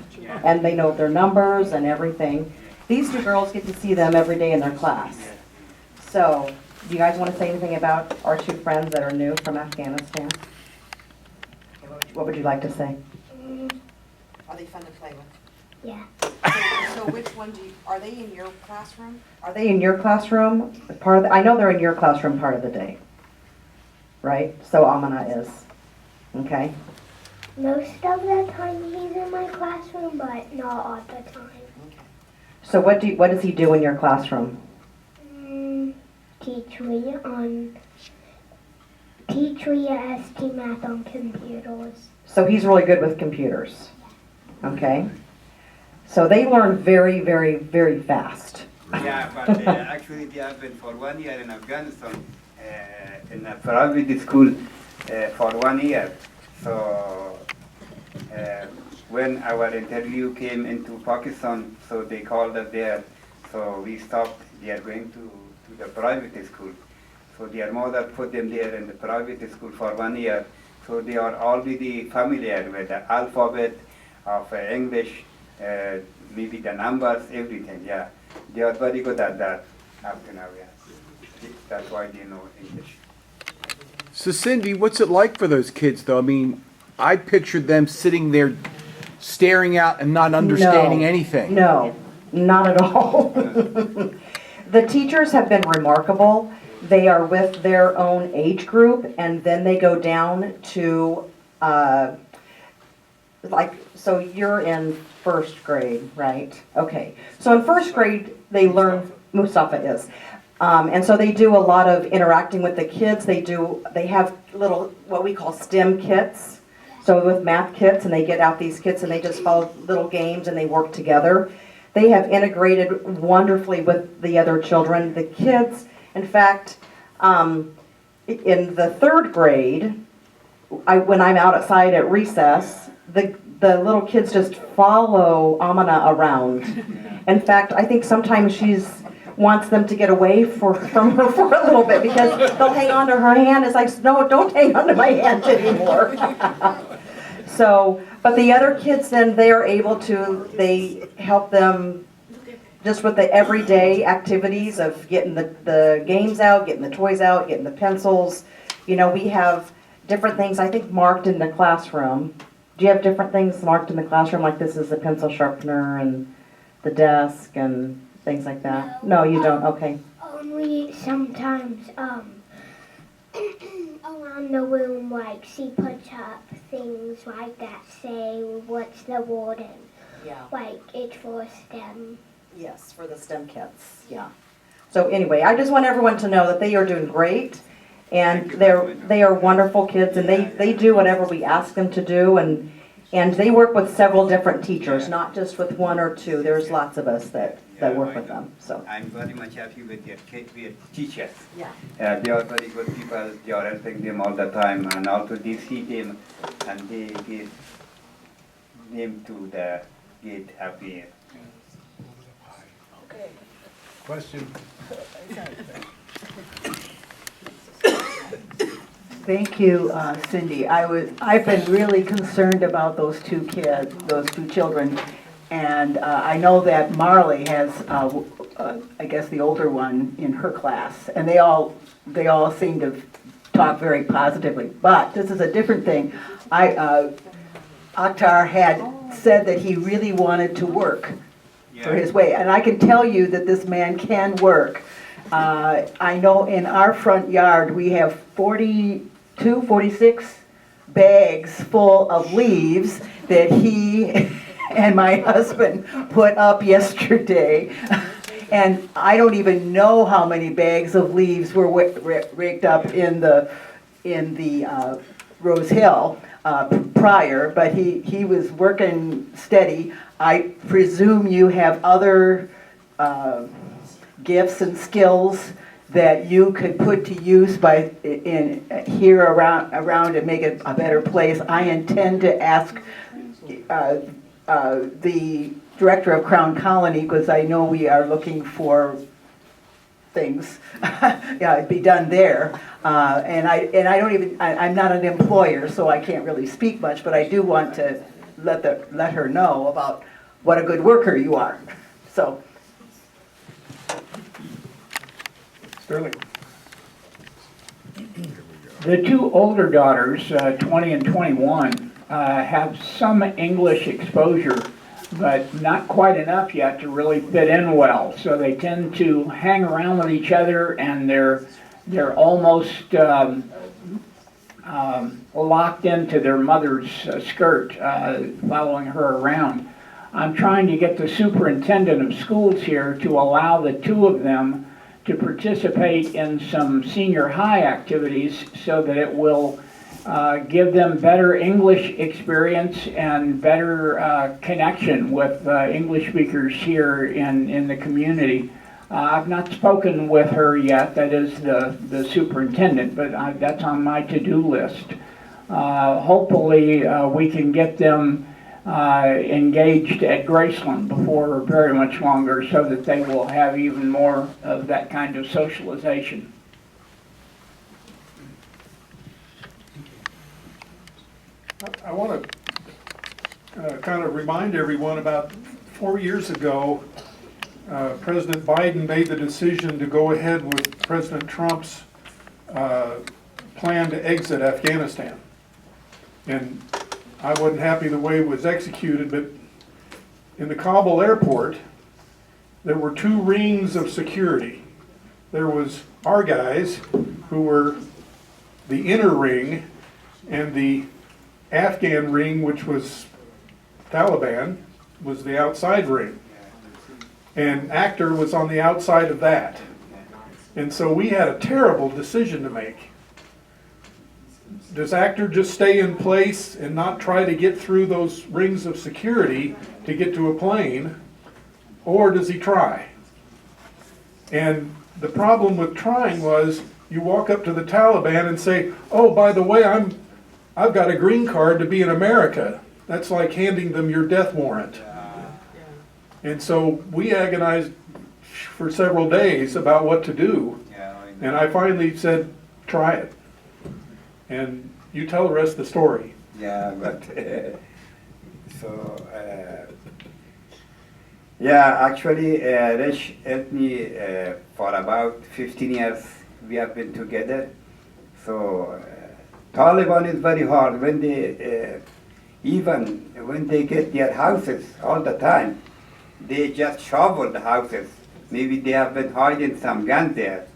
and they know their numbers and everything. These two girls get to see them every day in their class. So, do you guys want to say anything about our two friends that are new from Afghanistan? What would you like to say? Are they fun to play with? Yeah. So which one are they in your classroom? Are they in your classroom? I know they're in your classroom part of the day, right? So Amana is, okay? Most of the time he's in my classroom, but not all the time. So what does he do in your classroom? Teach me ST math on computers. So he's really good with computers, okay? So they learn very, very, very fast. Yeah, but actually they have been for 1 year in Afghanistan in a private school for 1 year. So when our interview came into Pakistan, so they called us there. So we stopped. They are going to the private school. So their mother put them there in the private school for 1 year. So they are already familiar with the alphabet of English, maybe the numbers, everything. Yeah, they are very good at that after now. Yeah, that's why they know English. So Cindy, what's it like for those kids though? I mean, I pictured them sitting there staring out and not understanding anything. No, not at all. The teachers have been remarkable. They are with their own age group, and then they go down to, so you're in first grade, right? Okay. So in first grade, they learn, Mustafa is. And so they do a lot of interacting with the kids. They have little, what we call STEM kits. So with math kits, and they get out these kits and they just follow little games and they work together. They have integrated wonderfully with the other children. The kids, in fact, in the third grade, when I'm outside at recess, the little kids just follow Amana around. In fact, I think sometimes wants them to get away from her for a little bit because they'll hang on to her hand. It's like, no, don't hang on to my hand anymore. So, but the other kids then, they help them just with the everyday activities of getting the games out, getting the toys out, getting the pencils. You know, we have different things, I think, marked in the classroom. Do you have different things marked in the classroom, like this is the pencil sharpener and the desk and things like that? No, you don't, okay. Only sometimes, around the room, like, she puts up things like that say, what's the warden? Yeah. Like, it's for STEM. Yes, for the STEM kits, yeah. So anyway, I just want everyone to know that they are doing great, and they are wonderful kids, and they do whatever we ask them to do, and they work with several different teachers, not just with one or two. There's lots of us that work with them. So I'm very much happy with your teachers. yeah. They are very good people. They are helping them all the time, and also they see them, and they give them to the gate happy. Okay. Question? Thank you, Cindy. I've been really concerned about those two children, and I know that Marley has, I guess, the older one in her class, and they all seem to talk very positively. But this is a different thing. Akhtar had said that he really wanted to work for his way. And I can tell you that this man can work. I know in our front yard, we have 46 bags full of leaves that he and my husband put up yesterday. And I don't even know how many bags of leaves were rigged up in the Rose Hill prior, but he was working steady. I presume you have other gifts and skills that you could put to use here around and make it a better place. I intend to ask the director of Crown Colony, because I know we are looking for things be done there. And I don't even, I'm not an employer, so I can't really speak much, but I do want to let her know about what a good worker you are. So. Sterling. The two older daughters, 20 and 21, have some English exposure, but not quite enough yet to really fit in well. So they tend to hang around with each other, and they're almost locked into their mother's skirt, following her around. I'm trying to get the superintendent of schools here to allow the two of them to participate in some senior high activities so that it will give them better English experience and better connection with English speakers here in the community. I've not spoken with her yet, that is the superintendent, but that's on my to-do list. Hopefully we can get them engaged at Graceland before very much longer so that they will have even more of that kind of socialization. I want to kind of remind everyone about 4 years ago, President Biden made the decision to go ahead with President Trump's plan to exit Afghanistan. And I wasn't happy the way it was executed, but in the Kabul airport, there were 2 rings of security. There was our guys, who were the inner ring, and the Afghan ring, which was Taliban, was the outside ring. And Akhtar was on the outside of that. And so we had a terrible decision to make. Does Akhtar just stay in place and not try to get through those rings of security to get to a plane, or does he try? And the problem with trying was you walk up to the Taliban and say, oh, by the way, I've got a green card to be in America. That's like handing them your death warrant. And so we agonized for several days about what to do. And I finally said, try it. And you tell the rest of the story. Yeah, but yeah, actually, Rich helped me for about 15 years. We have been together. So Taliban is very hard when they, even when they get their houses all the time, they just shovel the houses. Maybe they have been hiding some guns there.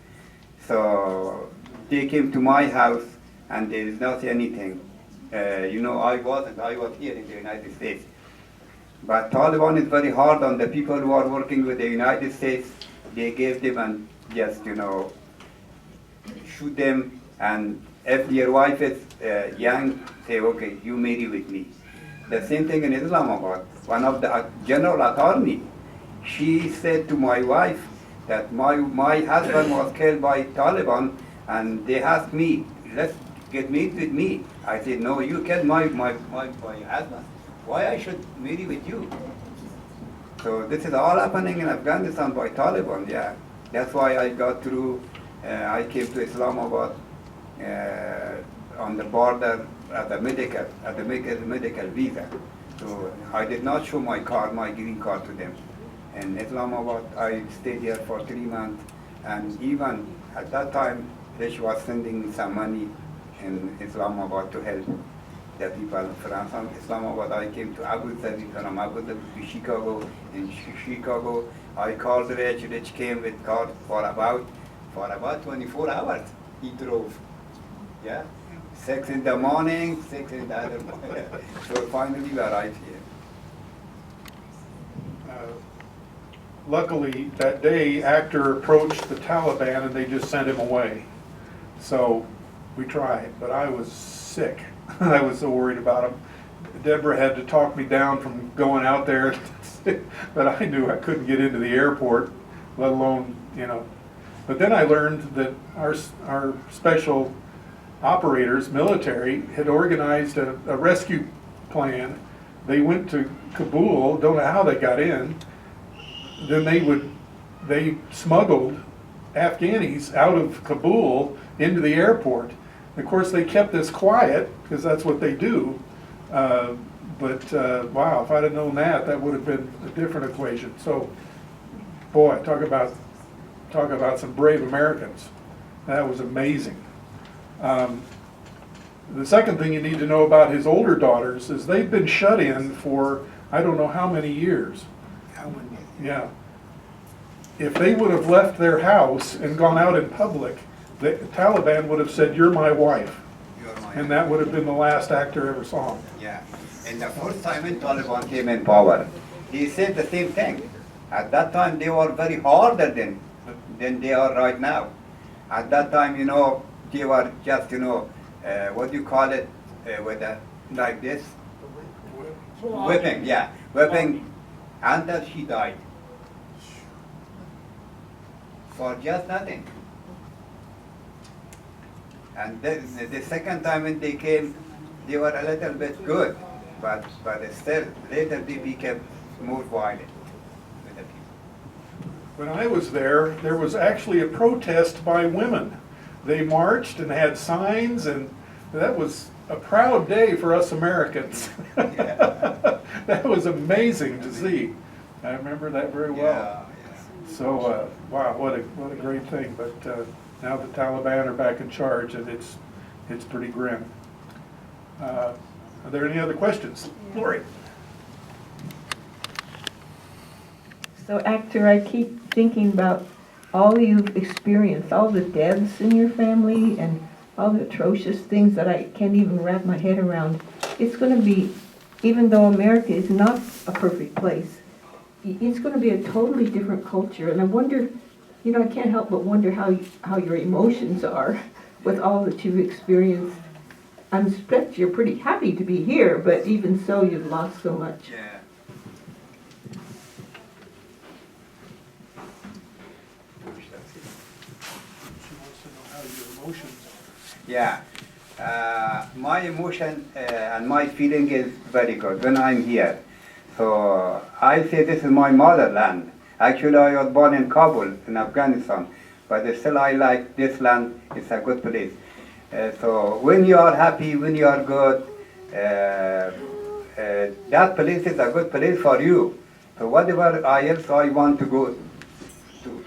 So they came to my house and there is not anything. You know, I was here in the United States. But Taliban is very hard on the people who are working with the United States. They gave them and just, you know, shoot them, and if their wife is young, say, okay, you marry with me. The same thing in Islamabad. One of the general attorney, she said to my wife that my husband was killed by Taliban, and they asked me, let's get married with me. I said, no, you killed my husband. Why I should marry with you? So this is all happening in Afghanistan by Taliban, yeah. That's why I got through, I came to Islamabad on the border at a medical visa. So I did not show my card, my green card to them. In Islamabad, I stayed here for 3 months, and even at that time, Rich was sending me some money in Islamabad to help. the people from Islamabad. I came to Abu Dhabi, from Abu Dhabi to Chicago. In Chicago, I called Rich. Rich came with car for about 24 hours. He drove. Yeah, 6 in the morning, 6 in the other morning. So finally we arrived here. Luckily, that day, Akhtar approached the Taliban and they just sent him away. So we tried, but I was sick. I was so worried about him. Deborah had to talk me down from going out there, but I knew I couldn't get into the airport, let alone, you know. But then I learned that our special operators, military, had organized a rescue plan. They went to Kabul, don't know how they got in. Then they smuggled Afghanis out of Kabul into the airport. Of course, they kept this quiet because that's what they do. Wow, if I'd have known that, that would have been a different equation. So, boy, talk about some brave Americans. That was amazing. The second thing you need to know about his older daughters is they've been shut in for I don't know how many years. Yeah. If they would have left their house and gone out in public, the Taliban would have said, "You're my wife." And that would have been the last Akhtar ever saw him. Yeah. And the first time when Taliban came in power, he said the same thing. At that time, they were very harder than they are right now. At that time, you know, they were just, you know, what do you call it, with like this? Whipping, yeah. Whipping until she died. For just nothing. And the second time when they came, they were a little bit good, but still, later they became more violent with the people. When I was there was actually a protest by women. They marched and had signs, and that was a proud day for us Americans. That was amazing to see. I remember that very well. Yeah. So, wow, what a great thing. But now the Taliban are back in charge, and it's pretty grim. Are there any other questions? Lori? So, Akhtar, I keep thinking about all you've experienced, all the deaths in your family, and all the atrocious things that I can't even wrap my head around. It's going to be, even though America is not a perfect place, it's going to be a totally different culture. And I wonder, you know, I can't help but wonder how your emotions are with all that you've experienced. I suspect you're pretty happy to be here, but even so, you've lost so much. Yeah. She wants to know how your emotions are. Yeah. My emotion and my feeling is very good when I'm here. So I say this is my motherland. Actually, I was born in Kabul, in Afghanistan, but still I like this land. It's a good place. So when you are happy, when you are good, that place is a good place for you. So whatever else I want to go to.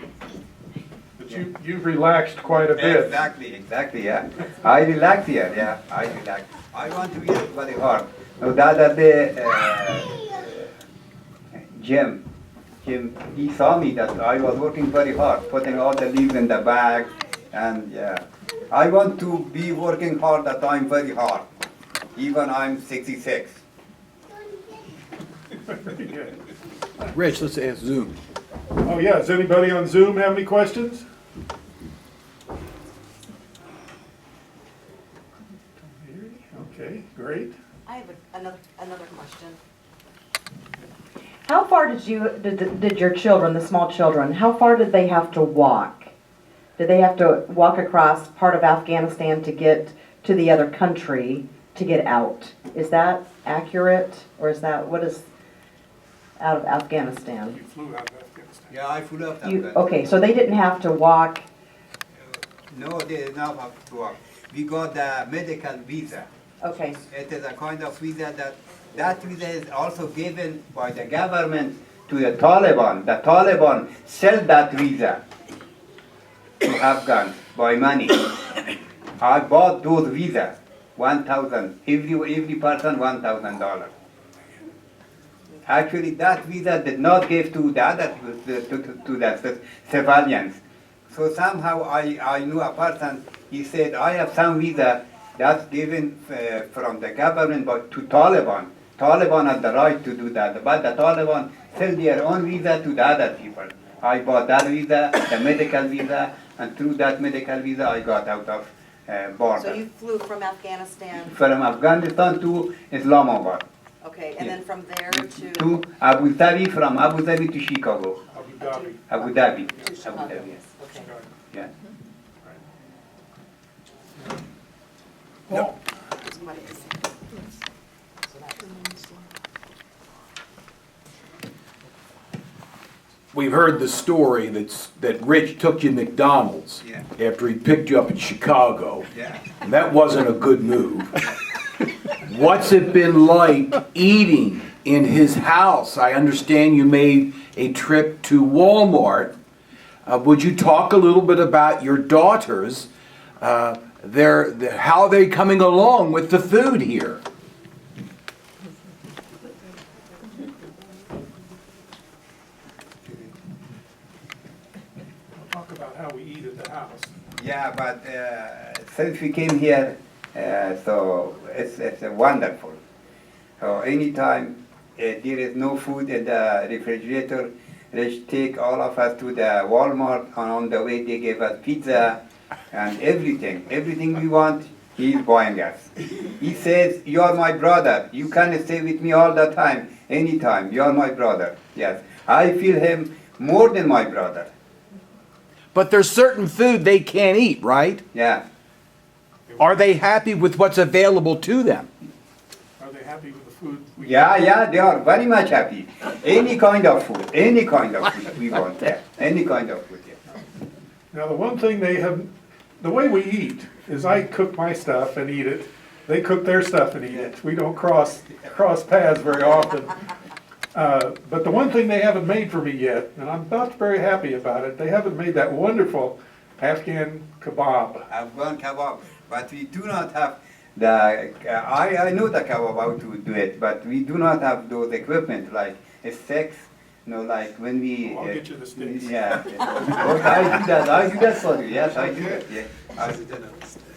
But you've relaxed quite a bit. Exactly, yeah. I relax here, yeah, I relax. I want to work very hard. So the other day, Jim, he saw me that I was working very hard, putting all the leaves in the bag, and yeah. I want to be working hard that I'm very hard, even I'm 66. Very good. Rich, let's ask Zoom. Oh yeah, does anybody on Zoom have any questions? Okay, great. I have another question. How far did your children, the small children, how far did they have to walk? Did they have to walk across part of Afghanistan to get to the other country to get out? Is that accurate, or is that, what is out of Afghanistan? You flew out of Afghanistan. Yeah, I flew out of Okay, so they didn't have to walk. No, they did not have to work. We got the medical visa. Okay, It is a kind of visa that visa is also given by the government to the Taliban. The Taliban sell that visa to Afghans by money. I bought those visas 1,000. Every person $1,000. Actually, that visa did not give to the other to the civilians. So somehow I knew a person. He said, I have some visa that's given from the government, but to Taliban. Taliban has the right to do that, but the Taliban sell their own visa to the other people. I bought that visa, the medical visa, and through that medical visa I got out of border. So you flew from Afghanistan, From Afghanistan to Islamabad. okay, and Yeah. then from there To Abu Dhabi, from Abu Dhabi to Chicago. Abu Dhabi. Abu Dhabi. to Abu Chicago. Dhabi, yes. Okay. Yeah. Well, Somebody is- so that's- We've heard the story that Rich took you to McDonald's Yeah. after he picked you up in Chicago. Yeah. And that wasn't a good move. What's it been like eating in his house? I understand you made a trip to Walmart. Would you talk a little bit about your daughters? How are they coming along with the food here? talk about how we eat at the house. Yeah, but since we came here, so it's wonderful. So anytime there is no food in the refrigerator, they take all of us to the Walmart, and on the way they give us pizza and everything we want. He's buying us. He says, "You're my brother. You can stay with me all the time, anytime. You're my brother." Yes, I feel him more than my brother. But there's certain food they can't eat, right? Yeah. Are they happy with what's available to them? Are they happy with the food? Yeah, they are very much happy. Any kind of food we want. Yeah. Any kind of food. Yeah. Now, the one thing the way we eat is I cook my stuff and eat it. They cook their stuff and eat it. We don't cross paths very often. But the one thing they haven't made for me yet, and I'm not very happy about it, they haven't made that wonderful Afghan kebab. Afghan kebab, but we do not have the. I know the kebab how to do it, but we do not have those equipment like sticks. Like when we. I'll get you the sticks. Yeah. I do that. I do that for you. Yes, I do it. Yeah.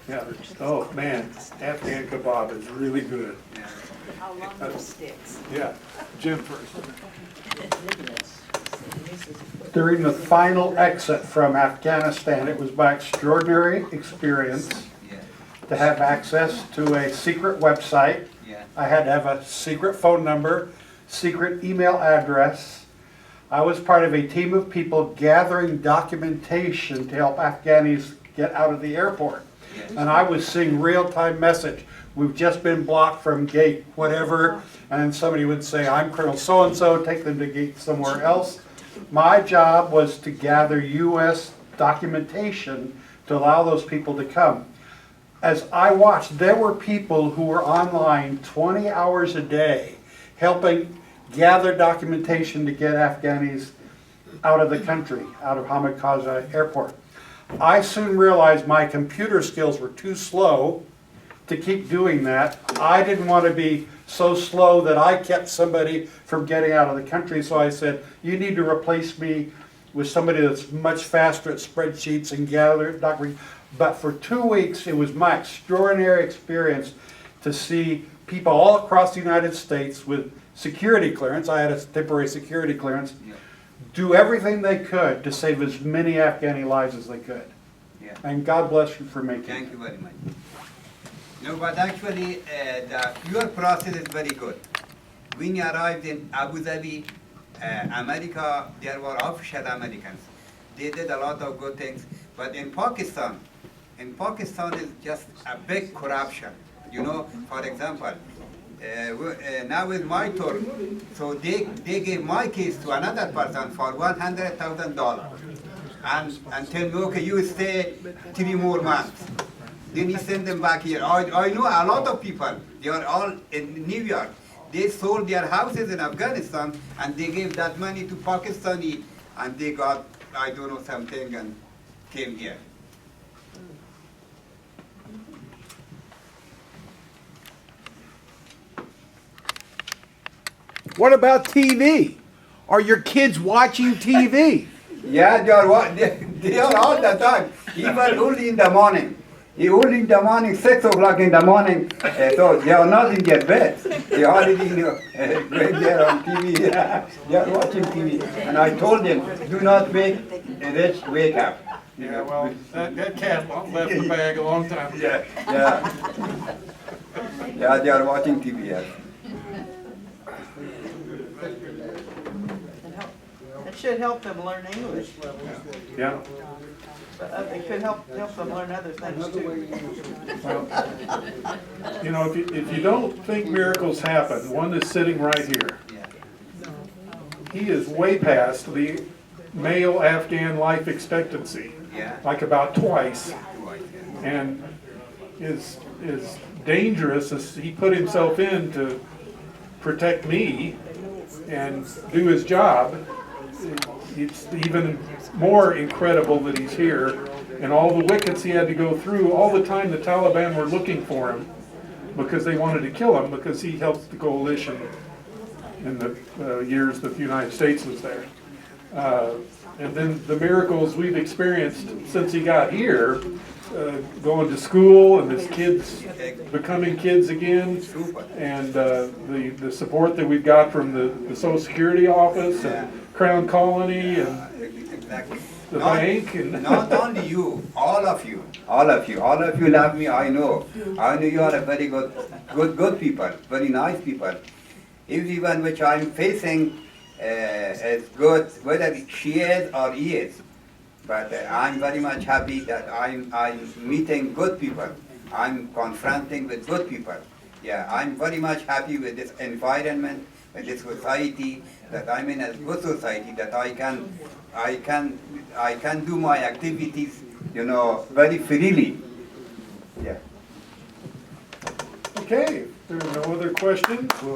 Yeah. Oh man, Afghan kebab is really good. How long are the sticks? Yeah. Jim first. During the final exit from Afghanistan, it was my extraordinary experience Yeah. to have access to a secret website. Yeah. I had to have a secret phone number, secret email address. I was part of a team of people gathering documentation to help Afghanis get out of the airport. Yes. And I was seeing real-time message. We've just been blocked from gate whatever, and somebody would say, I'm Colonel so-and-so, take them to gate somewhere else. My job was to gather U.S. documentation to allow those people to come. As I watched, there were people who were online 20 hours a day helping gather documentation to get Afghanis out of the country, out of Hamid Karzai Airport. I soon realized my computer skills were too slow to keep doing that. I didn't want to be so slow that I kept somebody from getting out of the country, so I said, you need to replace me with somebody that's much faster at spreadsheets and gather documents. But for 2 weeks, it was my extraordinary experience to see people all across the United States with security clearance, I had a temporary security clearance, Yeah. do everything they could to save as many Afghani lives as they could. Yeah. And God bless you for making it. Thank you very much. No, but actually, your process is very good. When you arrived in Abu Dhabi, America, there were official Americans. They did a lot of good things. But in Pakistan is just a big corruption. You know, for example, now is my turn. So they gave my case to another person for $100,000 and tell me, okay, you stay 3 more months. Then he sent them back here. I know a lot of people. They are all in New York. They sold their houses in Afghanistan and they gave that money to Pakistani and they got, I don't know, something and came here. What about TV? Are your kids watching TV? Yeah, they are all the time. Even early in the morning. Early in the morning, 6 o'clock in the morning. So they are not in their bed. They are already going there on TV. They are watching TV. And I told them, do not Rich, wake up. Yeah, well, that cat left the bag a long time ago. Yeah. Yeah, they are watching TV. Yeah. It should help them learn English. Yeah. But it could help them learn other things too. Well, you know, if you don't think miracles happen, one is sitting right here. He is way past the male Afghan life expectancy, like about twice, and is dangerous as he put himself in to protect me and do his job. It's even more incredible that he's here, and all the wickets he had to go through. All the time the Taliban were looking for him because they wanted to kill him, because he helped the coalition in the years that the United States was there. And then the miracles we've experienced since he got here, going to school and his kids becoming kids again, and the support that we've got from the Social Security office and Crown Colony and the bank. And Not only you, all of you love me. I know you are a very good people, very nice people. Everyone which I'm facing is good, whether she is or he is. But I'm very much happy that I'm meeting good people. I'm confronting with good people. Yeah, I'm very much happy with this environment, with this society, that I'm in a good society, that I can do my activities, very freely. Yeah. okay, if there are no other questions, we'll